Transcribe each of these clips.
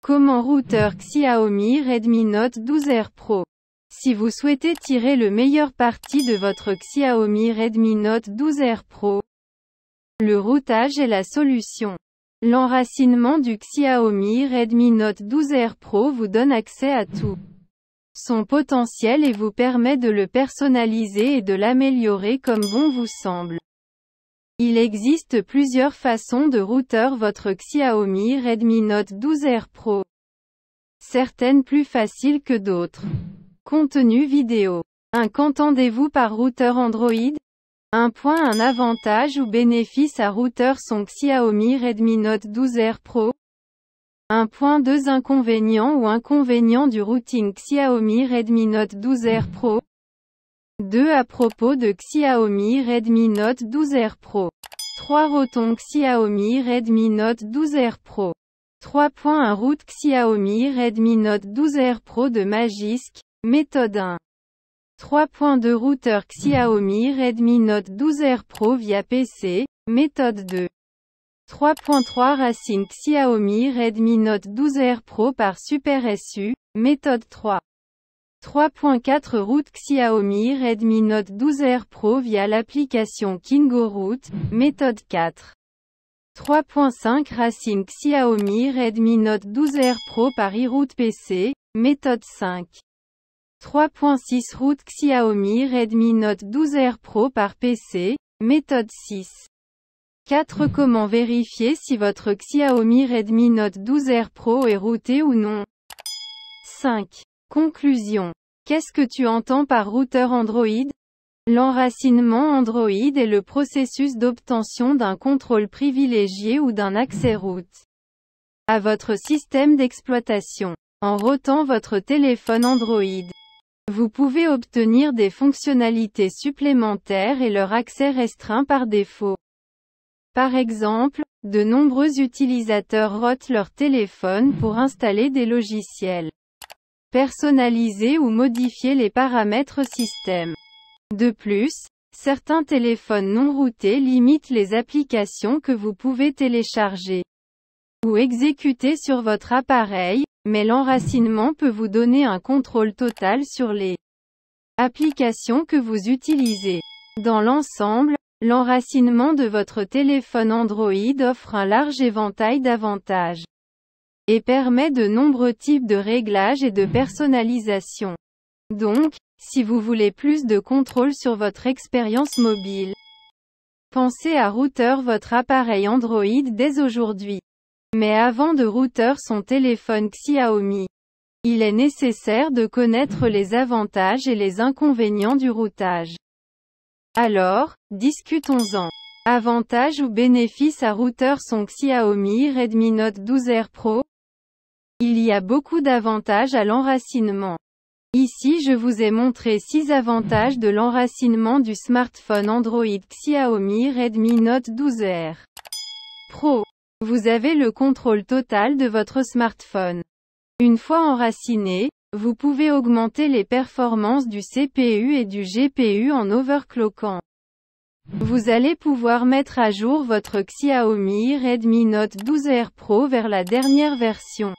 Comment routeur Xiaomi Redmi Note 12R Pro. Si vous souhaitez tirer le meilleur parti de votre Xiaomi Redmi Note 12R Pro, le routage est la solution. L'enracinement du Xiaomi Redmi Note 12R Pro vous donne accès à tout son potentiel et vous permet de le personnaliser et de l'améliorer comme bon vous semble. Il existe plusieurs façons de router votre Xiaomi Redmi Note 12R Pro. Certaines plus faciles que d'autres. Contenu vidéo. Qu'entendez-vous par routeur Android? Un avantage ou bénéfice à router son Xiaomi Redmi Note 12R Pro. 2 inconvénients ou inconvénients du routing Xiaomi Redmi Note 12R Pro. 2 à propos de Xiaomi Redmi Note 12R Pro. 3 rotons Xiaomi Redmi Note 12R Pro. 3.1 route Xiaomi Redmi Note 12R Pro de Magisk, méthode 1. 3.2 routeur Xiaomi Redmi Note 12R Pro via PC, méthode 2. 3.3 racine Xiaomi Redmi Note 12R Pro par Super SU, méthode 3. 3.4 route Xiaomi Redmi Note 12R Pro via l'application KingoRoute, méthode 4. 3.5 racine Xiaomi Redmi Note 12R Pro par iRoute PC, méthode 5. 3.6 route Xiaomi Redmi Note 12R Pro par PC, méthode 6. 4 Comment vérifier si votre Xiaomi Redmi Note 12R Pro est routé ou non? 5. Conclusion. Qu'est-ce que tu entends par routeur Android? L'enracinement Android est le processus d'obtention d'un contrôle privilégié ou d'un accès route à votre système d'exploitation. En routant votre téléphone Android, vous pouvez obtenir des fonctionnalités supplémentaires et leur accès restreint par défaut. Par exemple, de nombreux utilisateurs rotent leur téléphone pour installer des logiciels, personnaliser ou modifier les paramètres système. De plus, certains téléphones non routés limitent les applications que vous pouvez télécharger ou exécuter sur votre appareil, mais l'enracinement peut vous donner un contrôle total sur les applications que vous utilisez. Dans l'ensemble, l'enracinement de votre téléphone Android offre un large éventail d'avantages et permet de nombreux types de réglages et de personnalisation. Donc, si vous voulez plus de contrôle sur votre expérience mobile, pensez à router votre appareil Android dès aujourd'hui. Mais avant de router son téléphone Xiaomi, il est nécessaire de connaître les avantages et les inconvénients du routage. Alors, discutons-en. Avantages ou bénéfices à router son Xiaomi Redmi Note 12R Pro? Il y a beaucoup d'avantages à l'enracinement. Ici je vous ai montré 6 avantages de l'enracinement du smartphone Android Xiaomi Redmi Note 12R Pro. Vous avez le contrôle total de votre smartphone. Une fois enraciné, vous pouvez augmenter les performances du CPU et du GPU en overclockant. Vous allez pouvoir mettre à jour votre Xiaomi Redmi Note 12R Pro vers la dernière version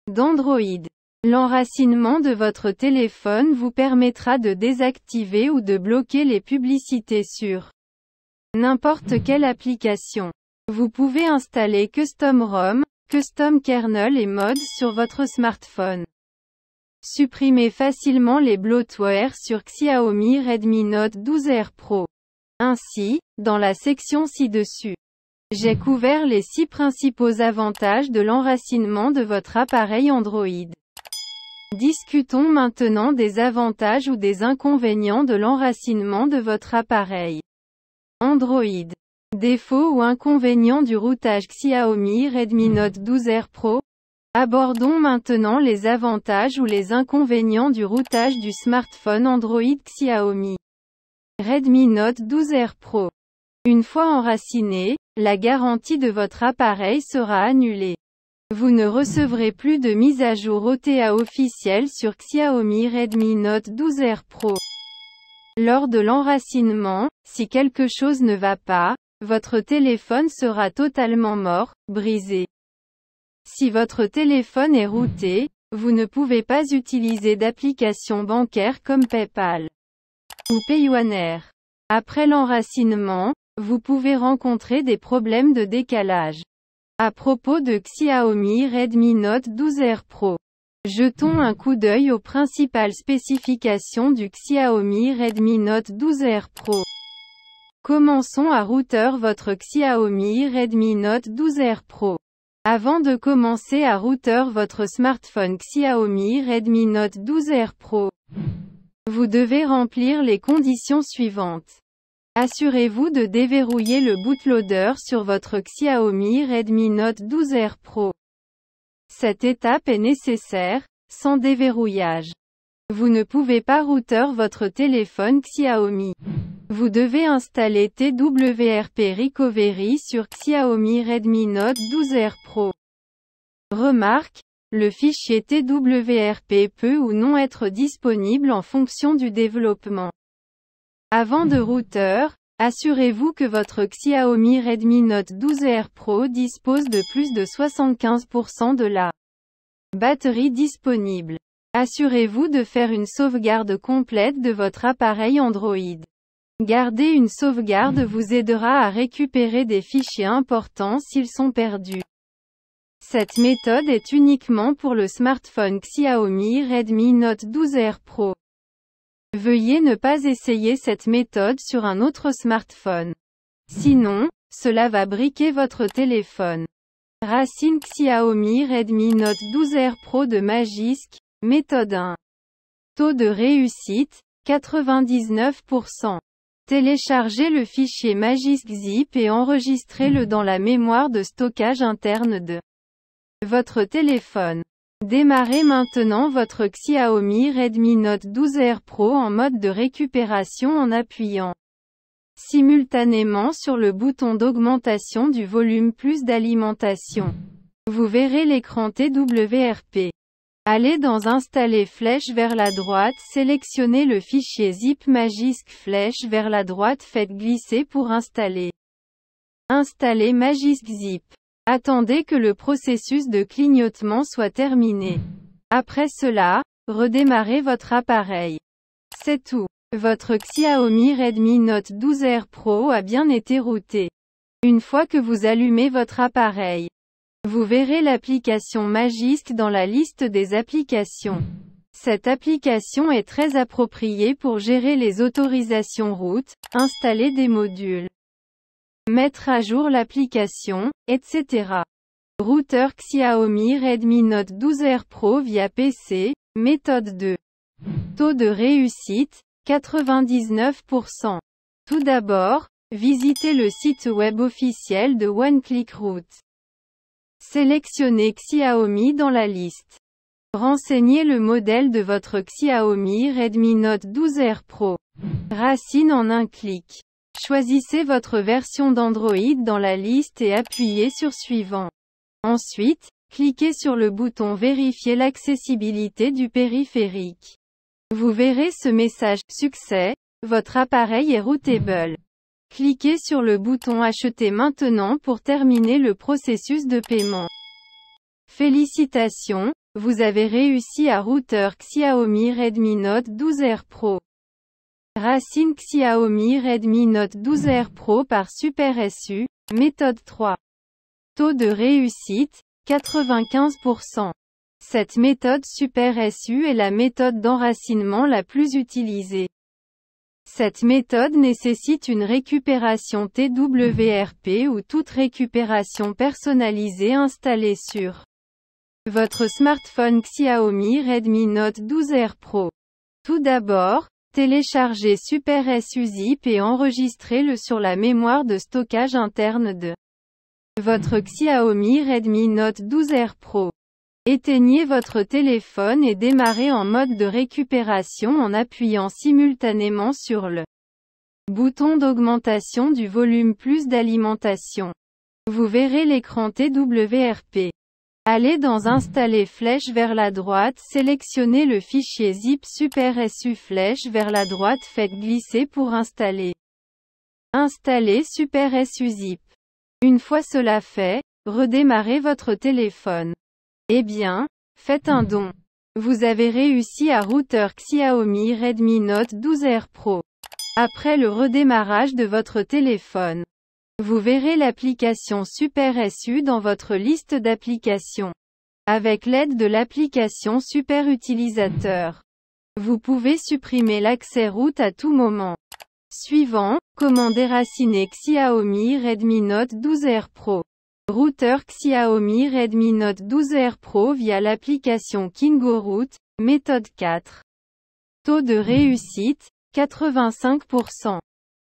d'Android. L'enracinement de votre téléphone vous permettra de désactiver ou de bloquer les publicités sur n'importe quelle application. Vous pouvez installer Custom ROM, Custom Kernel et Mods sur votre smartphone. Supprimez facilement les bloatware sur Xiaomi Redmi Note 12R Pro. Ainsi, dans la section ci-dessus, j'ai couvert les 6 principaux avantages de l'enracinement de votre appareil Android. Discutons maintenant des avantages ou des inconvénients de l'enracinement de votre appareil Android. Défauts ou inconvénients du routage Xiaomi Redmi Note 12R Pro? Abordons maintenant les avantages ou les inconvénients du routage du smartphone Android Xiaomi Redmi Note 12R Pro. Une fois enraciné, la garantie de votre appareil sera annulée. Vous ne recevrez plus de mise à jour OTA officielle sur Xiaomi Redmi Note 12R Pro. Lors de l'enracinement, si quelque chose ne va pas, votre téléphone sera totalement mort, brisé. Si votre téléphone est routé, vous ne pouvez pas utiliser d'applications bancaires comme PayPal ou Payoneer. Après l'enracinement, vous pouvez rencontrer des problèmes de décalage. À propos de Xiaomi Redmi Note 12R Pro. Jetons un coup d'œil aux principales spécifications du Xiaomi Redmi Note 12R Pro. Commençons à router votre Xiaomi Redmi Note 12R Pro. Avant de commencer à router votre smartphone Xiaomi Redmi Note 12R Pro, vous devez remplir les conditions suivantes. Assurez-vous de déverrouiller le bootloader sur votre Xiaomi Redmi Note 12R Pro. Cette étape est nécessaire, sans déverrouillage. Vous ne pouvez pas router votre téléphone Xiaomi. Vous devez installer TWRP Recovery sur Xiaomi Redmi Note 12R Pro. Remarque, le fichier TWRP peut ou non être disponible en fonction du développement. Avant de router, assurez-vous que votre Xiaomi Redmi Note 12R Pro dispose de plus de 75% de la batterie disponible. Assurez-vous de faire une sauvegarde complète de votre appareil Android. Garder une sauvegarde vous aidera à récupérer des fichiers importants s'ils sont perdus. Cette méthode est uniquement pour le smartphone Xiaomi Redmi Note 12R Pro. Veuillez ne pas essayer cette méthode sur un autre smartphone. Sinon, cela va briquer votre téléphone. Racine Xiaomi Redmi Note 12R Pro de Magisk, méthode 1. Taux de réussite, 99%. Téléchargez le fichier Magisk Zip et enregistrez-le dans la mémoire de stockage interne de votre téléphone. Démarrez maintenant votre Xiaomi Redmi Note 12R Pro en mode de récupération en appuyant simultanément sur le bouton d'augmentation du volume plus d'alimentation. Vous verrez l'écran TWRP. Allez dans Installer flèche vers la droite, sélectionnez le fichier zip Magisk flèche vers la droite, faites glisser pour installer. Installez Magisk Zip. Attendez que le processus de clignotement soit terminé. Après cela, redémarrez votre appareil. C'est tout. Votre Xiaomi Redmi Note 12R Pro a bien été routé. Une fois que vous allumez votre appareil, vous verrez l'application Magisk dans la liste des applications. Cette application est très appropriée pour gérer les autorisations route, installer des modules, mettre à jour l'application, etc. Routeur Xiaomi Redmi Note 12R Pro via PC, méthode 2. Taux de réussite, 99%. Tout d'abord, visitez le site web officiel de OneClickRoute. Sélectionnez Xiaomi dans la liste. Renseignez le modèle de votre Xiaomi Redmi Note 12R Pro. Racine en un clic. Choisissez votre version d'Android dans la liste et appuyez sur Suivant. Ensuite, cliquez sur le bouton Vérifier l'accessibilité du périphérique. Vous verrez ce message « Succès, votre appareil est routable ». Cliquez sur le bouton Acheter maintenant pour terminer le processus de paiement. Félicitations, vous avez réussi à router Xiaomi Redmi Note 12R Pro. Racine Xiaomi Redmi Note 12R Pro par Super SU, méthode 3. Taux de réussite, 95%. Cette méthode Super SU est la méthode d'enracinement la plus utilisée. Cette méthode nécessite une récupération TWRP ou toute récupération personnalisée installée sur votre smartphone Xiaomi Redmi Note 12R Pro. Tout d'abord, téléchargez Super SU Zip et enregistrez-le sur la mémoire de stockage interne de votre Xiaomi Redmi Note 12R Pro. Éteignez votre téléphone et démarrez en mode de récupération en appuyant simultanément sur le bouton d'augmentation du volume plus d'alimentation. Vous verrez l'écran TWRP. Allez dans Installer flèche vers la droite, sélectionnez le fichier zip Super SU flèche vers la droite, faites glisser pour installer. Installez Super SU Zip. Une fois cela fait, redémarrez votre téléphone. Eh bien, faites un don. Vous avez réussi à routeur Xiaomi Redmi Note 12R Pro. Après le redémarrage de votre téléphone, vous verrez l'application Super SU dans votre liste d'applications. Avec l'aide de l'application Super Utilisateur, vous pouvez supprimer l'accès route à tout moment. Suivant, comment déraciner Xiaomi Redmi Note 12R Pro. Routeur Xiaomi Redmi Note 12R Pro via l'application KingoRoot, méthode 4. Taux de réussite, 85%.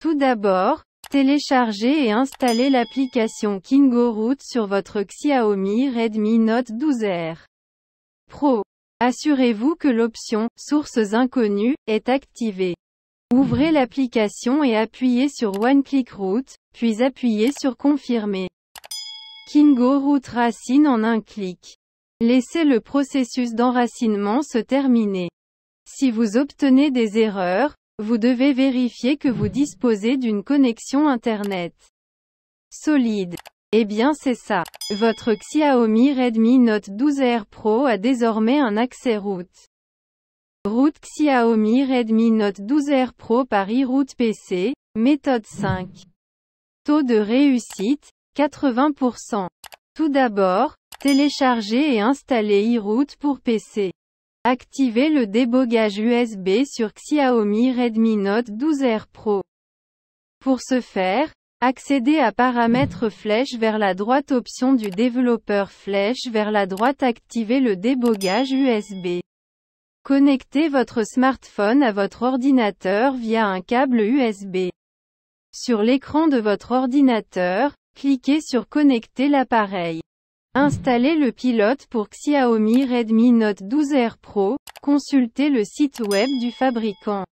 Tout d'abord, téléchargez et installez l'application KingoRoot sur votre Xiaomi Redmi Note 12R Pro. Assurez-vous que l'option « Sources inconnues » est activée. Ouvrez l'application et appuyez sur One Click Route, puis appuyez sur Confirmer. KingoRoot racine en un clic. Laissez le processus d'enracinement se terminer. Si vous obtenez des erreurs, vous devez vérifier que vous disposez d'une connexion Internet solide. Eh bien c'est ça. Votre Xiaomi Redmi Note 12R Pro a désormais un accès route. Route Xiaomi Redmi Note 12R Pro par iRoute PC, méthode 5. Taux de réussite, 80%. Tout d'abord, téléchargez et installez iRoute pour PC. Activez le débogage USB sur Xiaomi Redmi Note 12R Pro. Pour ce faire, accédez à Paramètres flèche vers la droite, Option du développeur flèche vers la droite, activez le débogage USB. Connectez votre smartphone à votre ordinateur via un câble USB. Sur l'écran de votre ordinateur, cliquez sur Connecter l'appareil. Installez le pilote pour Xiaomi Redmi Note 12R Pro, consultez le site web du fabricant.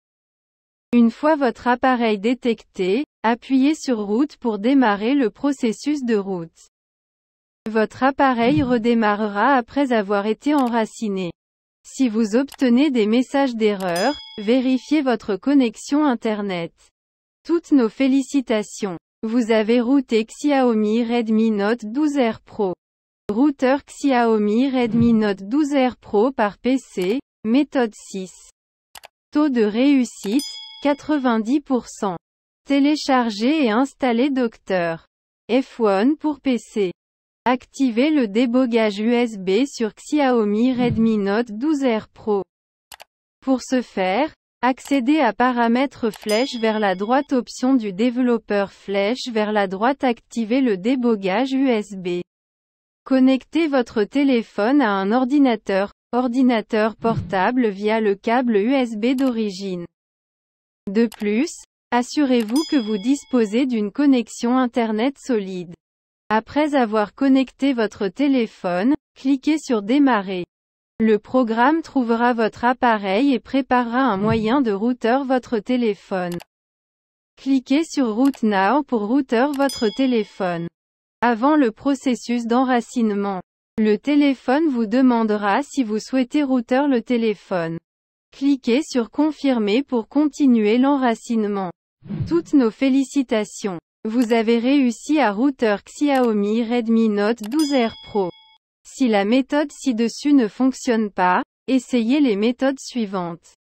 Une fois votre appareil détecté, appuyez sur Route pour démarrer le processus de route. Votre appareil redémarrera après avoir été enraciné. Si vous obtenez des messages d'erreur, vérifiez votre connexion Internet. Toutes nos félicitations. Vous avez routé Xiaomi Redmi Note 12R Pro. Routeur Xiaomi Redmi Note 12R Pro par PC, méthode 6. Taux de réussite, 90%. Téléchargez et installez Dr. F1 pour PC. Activez le débogage USB sur Xiaomi Redmi Note 12R Pro. Pour ce faire, accédez à Paramètres flèche vers la droite, Option du développeur flèche vers la droite, activez le débogage USB. Connectez votre téléphone à un ordinateur portable via le câble USB d'origine. De plus, assurez-vous que vous disposez d'une connexion Internet solide. Après avoir connecté votre téléphone, cliquez sur Démarrer. Le programme trouvera votre appareil et préparera un moyen de routeur votre téléphone. Cliquez sur Route Now pour routeur votre téléphone. Avant le processus d'enracinement, le téléphone vous demandera si vous souhaitez routeur le téléphone. Cliquez sur Confirmer pour continuer l'enracinement. Toutes nos félicitations. Vous avez réussi à routeur Xiaomi Redmi Note 12R Pro. Si la méthode ci-dessus ne fonctionne pas, essayez les méthodes suivantes.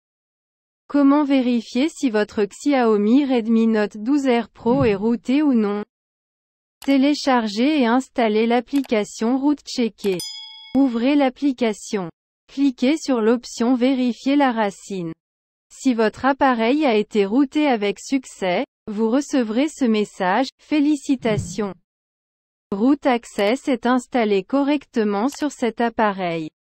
Comment vérifier si votre Xiaomi Redmi Note 12R Pro est routé ou non? Téléchargez et installez l'application Route Checker. Ouvrez l'application. Cliquez sur l'option Vérifier la racine. Si votre appareil a été routé avec succès, vous recevrez ce message, Félicitations. Root Access est installé correctement sur cet appareil.